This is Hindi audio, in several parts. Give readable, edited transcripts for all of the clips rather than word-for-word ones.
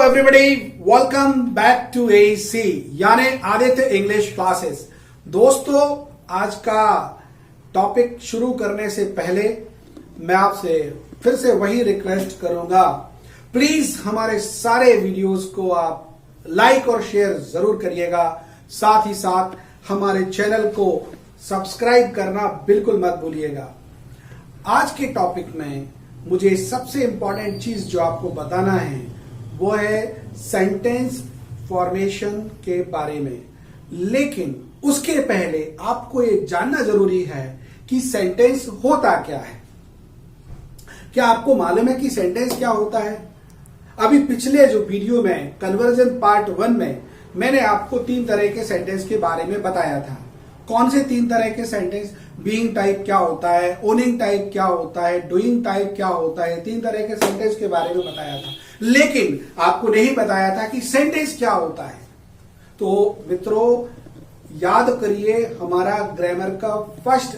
everybody, welcome back to AC यानी आदित्य इंग्लिश क्लासेस। दोस्तों, आज का टॉपिक शुरू करने से पहले मैं आपसे फिर से वही रिक्वेस्ट करूंगा, प्लीज हमारे सारे वीडियोस को आप लाइक और शेयर जरूर करिएगा। साथ ही साथ हमारे चैनल को सब्सक्राइब करना बिल्कुल मत भूलिएगा। आज के टॉपिक में मुझे सबसे इंपॉर्टेंट चीज जो आपको बताना है वो है सेंटेंस फॉर्मेशन के बारे में। लेकिन उसके पहले आपको ये जानना जरूरी है कि सेंटेंस होता क्या है। क्या आपको मालूम है कि सेंटेंस क्या होता है? अभी पिछले जो वीडियो में कन्वर्जन पार्ट 1 में मैंने आपको 3 तरह के सेंटेंस के बारे में बताया था। कौन से 3 तरह के सेंटेंस? बीइंग टाइप क्या होता है, ओनिंग टाइप क्या होता है, डूइंग टाइप क्या होता है, 3 तरह के सेंटेंस के बारे में बताया था। लेकिन आपको नहीं बताया था कि सेंटेंस क्या होता है। तो मित्रों, याद करिए, हमारा ग्रामर का फर्स्ट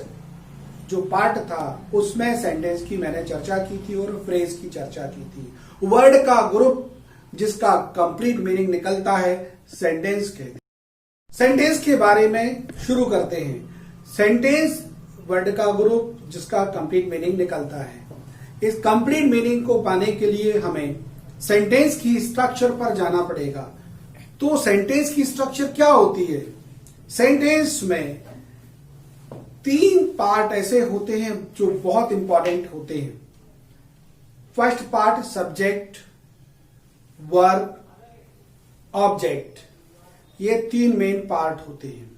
जो पार्ट था उसमें सेंटेंस की मैंने चर्चा की थी और फ्रेज की चर्चा की थी। वर्ड का ग्रुप जिसका कंप्लीट मीनिंग निकलता है सेंटेंस कहते हैं। सेंटेंस के बारे में शुरू करते हैं। सेंटेंस वर्ड का ग्रुप जिसका कंप्लीट मीनिंग निकलता है। इस कंप्लीट मीनिंग को पाने के लिए हमें सेंटेंस की स्ट्रक्चर पर जाना पड़ेगा। तो सेंटेंस की स्ट्रक्चर क्या होती है? सेंटेंस में 3 पार्ट ऐसे होते हैं जो बहुत इंपॉर्टेंट होते हैं। First part subject, verb, object, ये 3 मेन पार्ट होते हैं।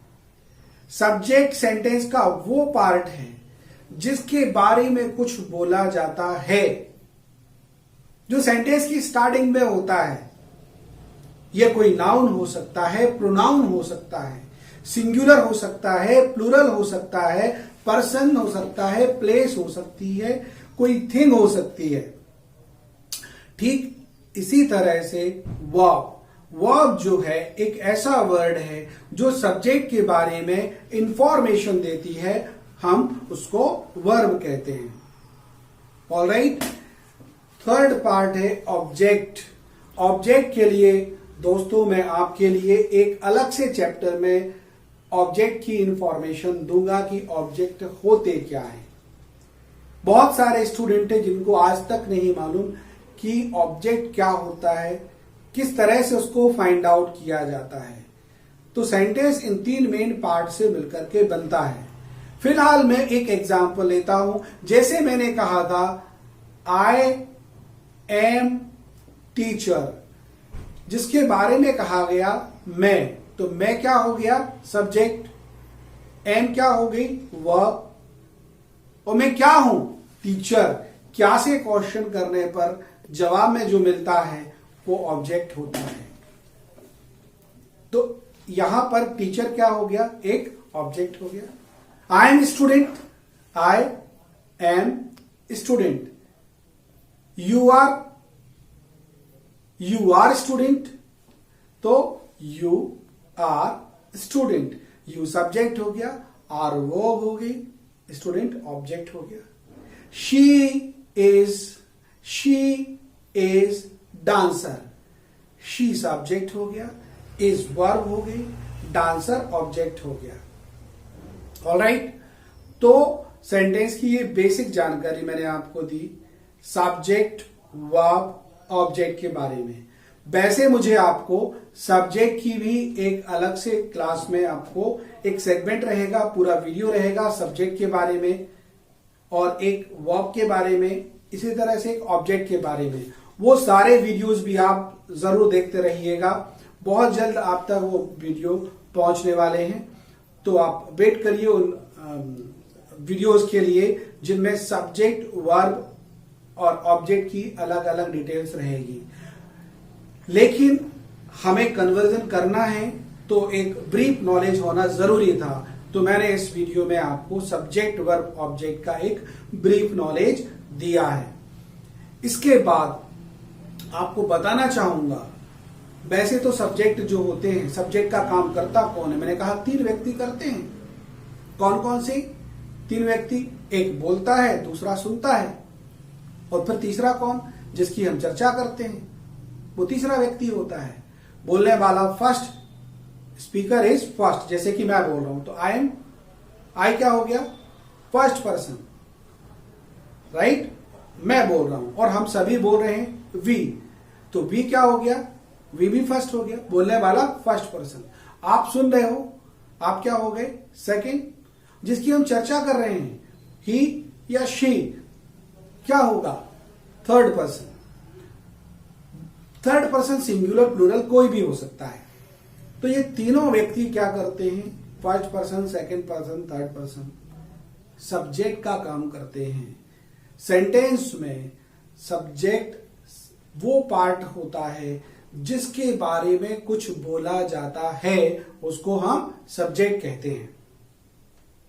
सब्जेक्ट सेंटेंस का वो पार्ट है जिसके बारे में कुछ बोला जाता है, जो सेंटेंस की स्टार्टिंग में होता है। यह कोई नाउन हो सकता है, प्रोनाउन हो सकता है, सिंगुलर हो सकता है, प्लूरल हो सकता है, पर्सन हो सकता है, प्लेस हो सकती है, कोई थिंग हो सकती है। ठीक इसी तरह से वर्ब जो है एक ऐसा वर्ड है जो सब्जेक्ट के बारे में इंफॉर्मेशन देती है, हम उसको वर्ब कहते हैं। ऑलराइट। थर्ड पार्ट है ऑब्जेक्ट। ऑब्जेक्ट के लिए दोस्तों मैं आपके लिए एक अलग से चैप्टर में ऑब्जेक्ट की इंफॉर्मेशन दूंगा कि ऑब्जेक्ट होते क्या है। बहुत सारे स्टूडेंट हैं जिनको आज तक नहीं मालूम कि ऑब्जेक्ट क्या होता है, किस तरह से उसको फाइंड आउट किया जाता है। तो सेंटेंस इन 3 मेन पार्ट से मिलकर के बनता है। फिलहाल मैं एक एग्जांपल लेता हूं। जैसे मैंने कहा था आई एम टीचर, जिसके बारे में कहा गया मैं, तो मैं क्या हो गया? सब्जेक्ट। एम क्या हो गई? वर्ब। और मैं क्या हूं? टीचर। क्या से क्वेश्चन करने पर जवाब में जो मिलता है वो ऑब्जेक्ट होता है। तो यहां पर टीचर क्या हो गया? एक ऑब्जेक्ट हो गया। I am student, I am student. You are student, तो you are student. You subject हो गया, आर वर्ब हो गई, स्टूडेंट ऑब्जेक्ट हो गया। She is dancer. She subject हो गया, इज वर्ब हो गई, डांसर ऑब्जेक्ट हो गया। ऑलराइट। तो सेंटेंस की ये बेसिक जानकारी मैंने आपको दी सब्जेक्ट, वर्ब, ऑब्जेक्ट के बारे में। वैसे मुझे आपको सब्जेक्ट की भी एक अलग से क्लास में आपको एक सेगमेंट रहेगा, पूरा वीडियो रहेगा सब्जेक्ट के बारे में, और एक वर्ब के बारे में, इसी तरह से एक ऑब्जेक्ट के बारे में। वो सारे वीडियोस भी आप जरूर देखते रहिएगा। बहुत जल्द आप तक वो वीडियो पहुंचने वाले हैं, तो आप वेट करिए उन वीडियोस के लिए जिनमें सब्जेक्ट, वर्ब और ऑब्जेक्ट की अलग अलग डिटेल्स रहेगी। लेकिन हमें कन्वर्जन करना है तो एक ब्रीफ नॉलेज होना जरूरी था। तो मैंने इस वीडियो में आपको सब्जेक्ट, वर्ब, ऑब्जेक्ट का एक ब्रीफ नॉलेज दिया है। इसके बाद आपको बताना चाहूंगा, वैसे तो सब्जेक्ट जो होते हैं, सब्जेक्ट का काम करता कौन है? मैंने कहा 3 व्यक्ति करते हैं। कौन कौन से 3 व्यक्ति? एक बोलता है, दूसरा सुनता है, और फिर तीसरा कौन? जिसकी हम चर्चा करते हैं, वो तीसरा व्यक्ति होता है। बोलने वाला फर्स्ट, स्पीकर इज फर्स्ट, जैसे कि मैं बोल रहा हूं तो आई क्या हो गया, फर्स्ट पर्सन, राइट, मैं बोल रहा हूं और हम सभी बोल रहे हैं वी, तो वी क्या हो गया, वी भी फर्स्ट हो गया, बोलने वाला फर्स्ट पर्सन। आप सुन रहे हो, आप क्या हो गए, सेकंड। जिसकी हम चर्चा कर रहे हैं, ही या शी, क्या होगा, third person. Third person singular plural कोई भी हो सकता है। तो ये तीनों व्यक्ति क्या करते हैं, first person, second person, third person, subject का काम करते हैं। सेंटेंस में सब्जेक्ट वो पार्ट होता है जिसके बारे में कुछ बोला जाता है, उसको हम सब्जेक्ट कहते हैं।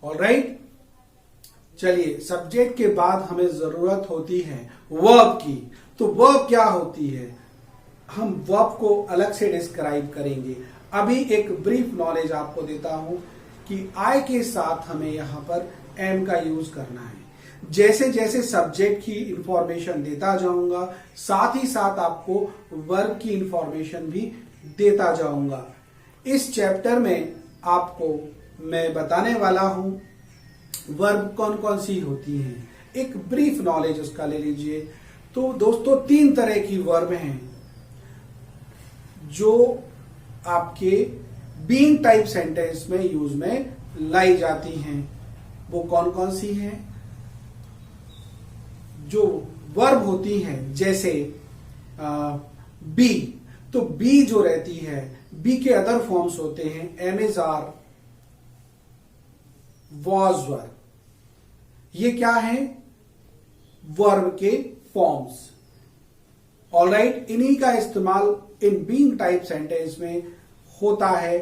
ऑलराइट, चलिए, सब्जेक्ट के बाद हमें जरूरत होती है वर्ब की। तो वर्ब क्या होती है, हम वर्ब को अलग से डिस्क्राइब करेंगे। अभी एक ब्रीफ नॉलेज आपको देता हूं कि आई के साथ हमें यहां पर एम का यूज करना है। जैसे जैसे सब्जेक्ट की इंफॉर्मेशन देता जाऊंगा, साथ ही साथ आपको वर्ब की इंफॉर्मेशन भी देता जाऊंगा। इस चैप्टर में आपको मैं बताने वाला हूं वर्ब कौन कौन सी होती हैं, एक ब्रीफ नॉलेज उसका ले लीजिए। तो दोस्तों, 3 तरह की वर्ब हैं जो आपके बीइंग टाइप सेंटेंस में यूज में लाई जाती हैं। वो कौन कौन सी हैं, जो वर्ब होती हैं, जैसे बी, तो बी जो रहती है, बी के अदर फॉर्म्स होते हैं am is are, was were. ये क्या है, वर्ब के फॉर्म्स। ऑलराइट, इन्हीं का इस्तेमाल इन बीइंग टाइप सेंटेंस में होता है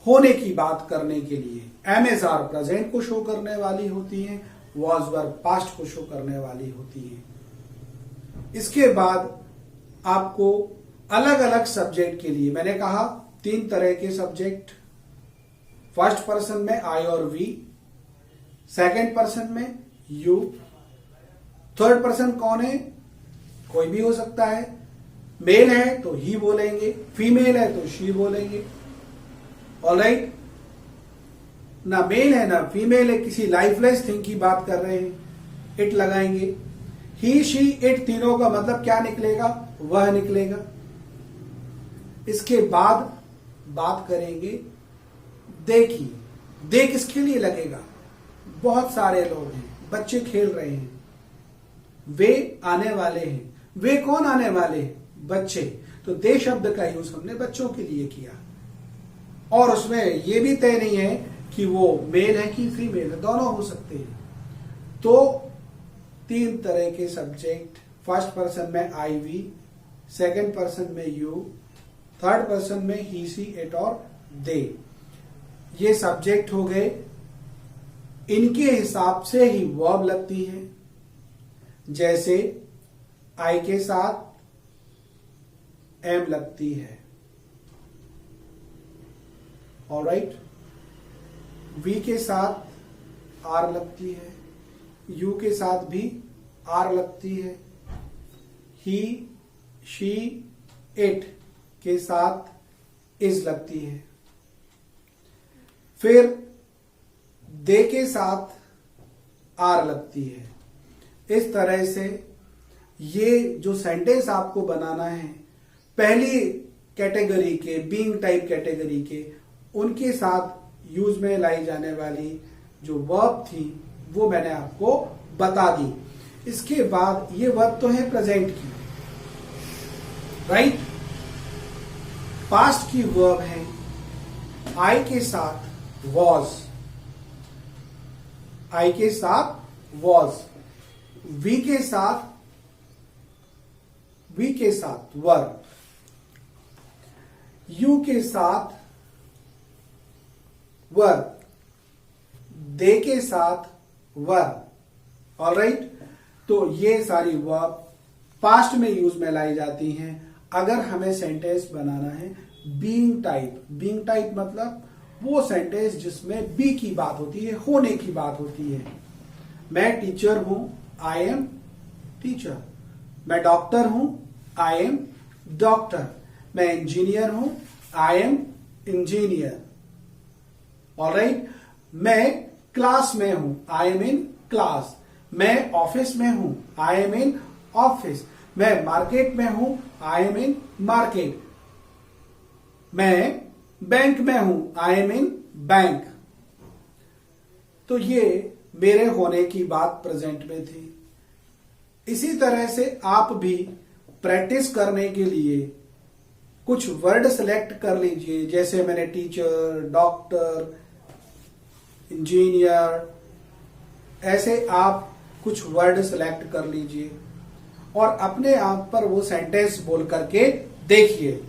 होने की बात करने के लिए। एम इज आर प्रेजेंट को शो करने वाली होती है, वॉज वर पास्ट को शो करने वाली होती है। इसके बाद आपको अलग अलग सब्जेक्ट के लिए मैंने कहा 3 तरह के सब्जेक्ट, फर्स्ट पर्सन में आई और वी, सेकंड पर्सन में यू, थर्ड पर्सन कौन है, कोई भी हो सकता है। मेल है तो ही बोलेंगे, फीमेल है तो शी बोलेंगे। ऑलराइट, ना मेल है ना फीमेल है, किसी लाइफलेस थिंग की बात कर रहे हैं, इट लगाएंगे। ही शी इट तीनों का मतलब क्या निकलेगा, वह निकलेगा। इसके बाद बात करेंगे दे की। दे किसके लिए लगेगा, बहुत सारे लोग हैं, बच्चे खेल रहे हैं, वे आने वाले हैं। वे कौन आने वाले हैं, बच्चे। तो दे शब्द का यूज हमने बच्चों के लिए किया, और उसमें यह भी तय नहीं है कि वो मेल है कि फीमेल है, दोनों हो सकते हैं। तो 3 तरह के सब्जेक्ट, फर्स्ट पर्सन में आई वी, सेकंड पर्सन में यू, थर्ड पर्सन में ही सी इट और दे। ये सब्जेक्ट हो गए, इनके हिसाब से ही वर्ब लगती है। जैसे आई के साथ एम लगती है, ऑलराइट, वी के साथ आर लगती है, यू के साथ भी आर लगती है, ही शी इट के साथ इज लगती है। फिर दे के साथ आर लगती है। इस तरह से ये जो सेंटेंस आपको बनाना है, पहली कैटेगरी के, बीइंग टाइप कैटेगरी के, उनके साथ यूज में लाई जाने वाली जो वर्ब थी वो मैंने आपको बता दी। इसके बाद ये वर्ब तो है प्रेजेंट की, राइट। पास्ट की वर्ब है आई के साथ वॉज, आई के साथ वॉज, वी के साथ वर, यू के साथ वर, दे के साथ वर। ऑलराइट, तो ये सारी वर्ब पास्ट में यूज में लाई जाती हैं अगर हमें सेंटेंस बनाना है बीइंग टाइप। बीइंग टाइप मतलब वो सेंटेंस जिसमें बी की बात होती है, होने की बात होती है। मैं टीचर हूं, आई एम टीचर। मैं डॉक्टर हूं, आई एम डॉक्टर। मैं इंजीनियर हूं, आई एम इंजीनियर। ऑलराइट। मैं क्लास में हूं, आई एम इन क्लास। मैं ऑफिस में हूं, आई एम इन ऑफिस। मैं मार्केट में हूं, आई एम इन मार्केट। मैं बैंक में हूं, आई एम इन बैंक। तो ये मेरे होने की बात प्रेजेंट में थी। इसी तरह से आप भी प्रैक्टिस करने के लिए कुछ वर्ड सेलेक्ट कर लीजिए, जैसे मैंने टीचर, डॉक्टर, इंजीनियर, ऐसे आप कुछ वर्ड सेलेक्ट कर लीजिए और अपने आप पर वो सेंटेंस बोल करके देखिए।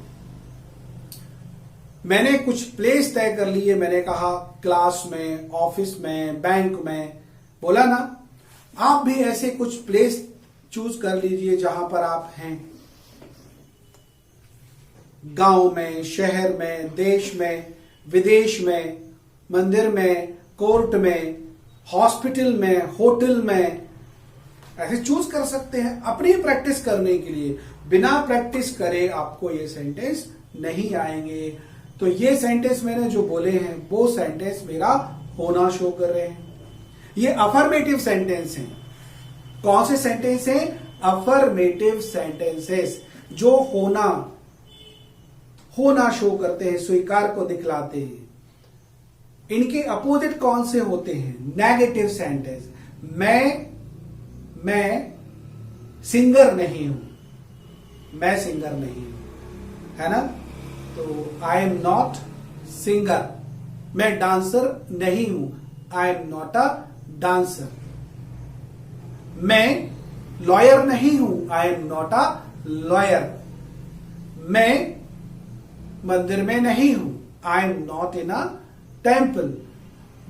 मैंने कुछ प्लेस तय कर लिए, मैंने कहा क्लास में, ऑफिस में, बैंक में, बोला ना। आप भी ऐसे कुछ प्लेस चूज कर लीजिए जहां पर आप हैं। गांव में, शहर में, देश में, विदेश में, मंदिर में, कोर्ट में, हॉस्पिटल में, होटल में, ऐसे चूज कर सकते हैं अपनी प्रैक्टिस करने के लिए। बिना प्रैक्टिस करे आपको ये सेंटेंस नहीं आएंगे। तो ये सेंटेंस मैंने जो बोले हैं वो सेंटेंस मेरा होना शो कर रहे हैं। ये अफर्मेटिव सेंटेंस हैं। कौन से सेंटेंस हैं? अफर्मेटिव सेंटेंसेस, जो होना शो करते हैं, स्वीकार को दिखलाते हैं। इनके अपोजिट कौन से होते हैं? Negative sentence. मैं सिंगर नहीं हूं, मैं सिंगर नहीं हूं, है ना। तो आई एम नॉट सिंगर। मैं डांसर नहीं हूं, I am not a dancer. मैं लॉयर नहीं हूं, I am not a lawyer. मैं मंदिर में नहीं हूं, I am not in a temple.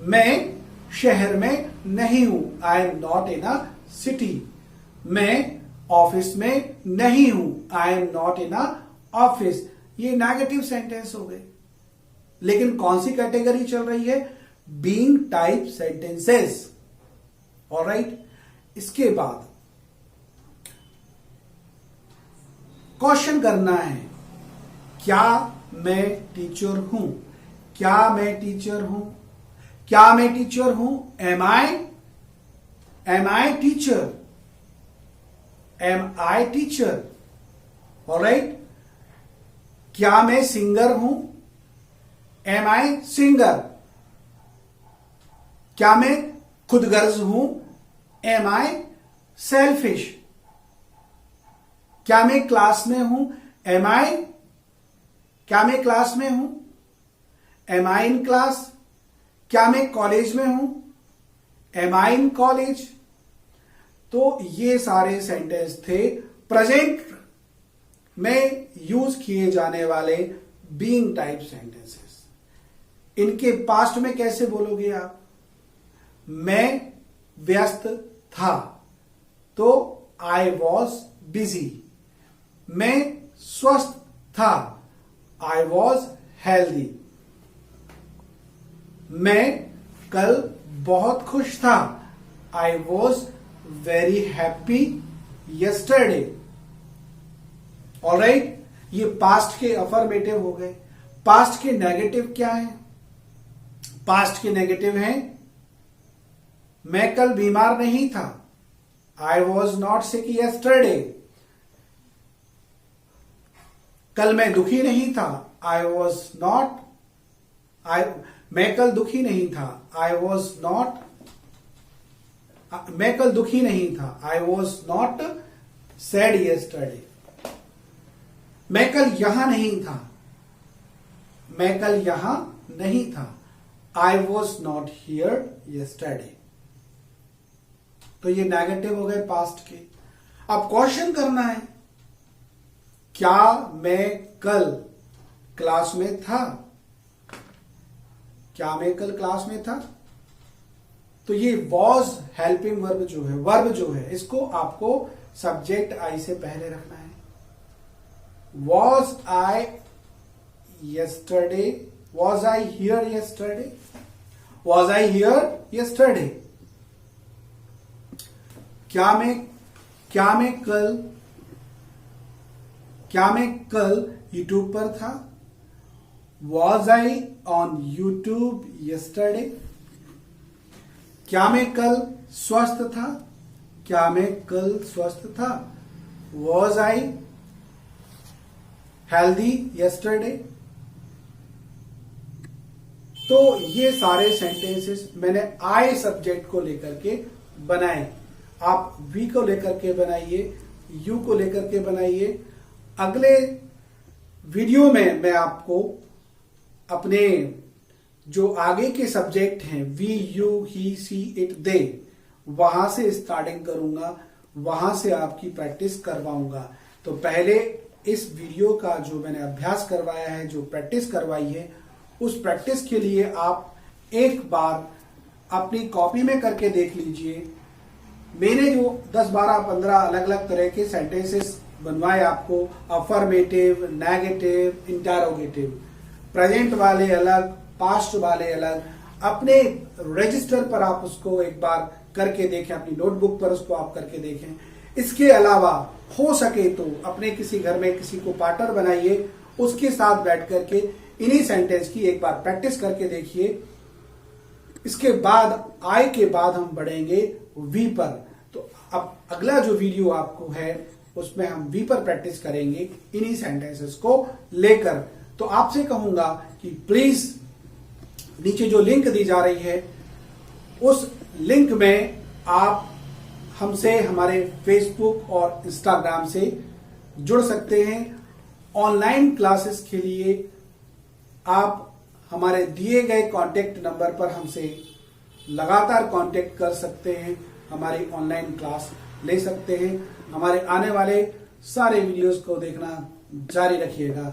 मैं शहर में नहीं हूं, I am not in a city. मैं ऑफिस में नहीं हूं, I am not in a office. ये नेगेटिव सेंटेंस हो गए। लेकिन कौन सी कैटेगरी चल रही है? Being type sentences. ऑलराइट। इसके बाद क्वेश्चन करना है, क्या मैं टीचर हूं? क्या मैं टीचर हूं? क्या मैं टीचर हूं? Am I teacher? M I teacher? Alright. क्या मैं सिंगर हूं? Am I singer? क्या मैं खुदगर्ज हूं? Am I selfish? क्या मैं क्लास में हूं? क्या मैं क्लास में हूं? Am I in class? क्या मैं कॉलेज में हूं? Am I in college? तो ये सारे सेंटेंस थे प्रेजेंट में यूज किए जाने वाले बीइंग टाइप सेंटेंसेस। इनके पास्ट में कैसे बोलोगे आप? मैं व्यस्त था, तो आई वॉज बिजी। मैं स्वस्थ था, आई वॉज हेल्दी। मैं कल बहुत खुश था, I was very happy yesterday. Alright. ये पास्ट के अफर्मेटिव हो गए। पास्ट के नेगेटिव क्या है? पास्ट के नेगेटिव हैं, मैं कल बीमार नहीं था, I was not sick yesterday. कल मैं दुखी नहीं था, आई वॉज नॉट मैं कल दुखी नहीं था, आई वॉज नॉट मैं कल दुखी नहीं था, I was not sad yesterday. मैं कल यहां नहीं था, मैं कल यहां नहीं था, I was not here yesterday. तो ये नेगेटिव हो गए पास्ट के। अब क्वेश्चन करना है, क्या मैं कल क्लास में था? क्या मैं कल क्लास में था? तो ये वॉज हेल्पिंग वर्ब जो है इसको आपको सब्जेक्ट आई से पहले रखना है। Was I yesterday? Was I hear yesterday? Was I hear yesterday? क्या मैं क्या मैं कल यूट्यूब पर था? Was I on YouTube yesterday? क्या मैं कल स्वस्थ था? क्या मैं कल स्वस्थ था? Was I healthy yesterday? तो ये सारे सेंटेंसेस मैंने आई सब्जेक्ट को लेकर के बनाए। आप वी को लेकर के बनाइए, यू को लेकर के बनाइए। अगले वीडियो में मैं आपको अपने जो आगे के सब्जेक्ट हैं we, you, he, she, it, they, वहां से स्टार्टिंग करूंगा, वहां से आपकी प्रैक्टिस करवाऊंगा। तो पहले इस वीडियो का जो मैंने अभ्यास करवाया है, जो प्रैक्टिस करवाई है, उस प्रैक्टिस के लिए आप एक बार अपनी कॉपी में करके देख लीजिए। मैंने जो 10, 12, 15 अलग अलग तरह के सेंटेंसेस बनवाए आपको, अफर्मेटिव, नेगेटिव, इंटरोगेटिव, प्रेजेंट वाले अलग, पास्ट वाले अलग, अपने रजिस्टर पर आप उसको एक बार करके देखें, अपनी नोटबुक पर उसको आप करके देखें। इसके अलावा हो सके तो अपने किसी घर में किसी को पार्टनर बनाइए, उसके साथ बैठ करके इन्हीं सेंटेंस की एक बार प्रैक्टिस करके देखिए। इसके बाद आई के बाद हम बढ़ेंगे वी पर। तो अब अगला जो वीडियो आपको है उसमें हम वी पर प्रैक्टिस करेंगे इन्हीं सेंटेंसेस को लेकर। तो आपसे कहूंगा कि प्लीज नीचे जो लिंक दी जा रही है उस लिंक में आप हमसे हमारे फेसबुक और इंस्टाग्राम से जुड़ सकते हैं। ऑनलाइन क्लासेस के लिए आप हमारे दिए गए कांटेक्ट नंबर पर हमसे लगातार कांटेक्ट कर सकते हैं, हमारी ऑनलाइन क्लास ले सकते हैं। हमारे आने वाले सारे वीडियोस को देखना जारी रखिएगा।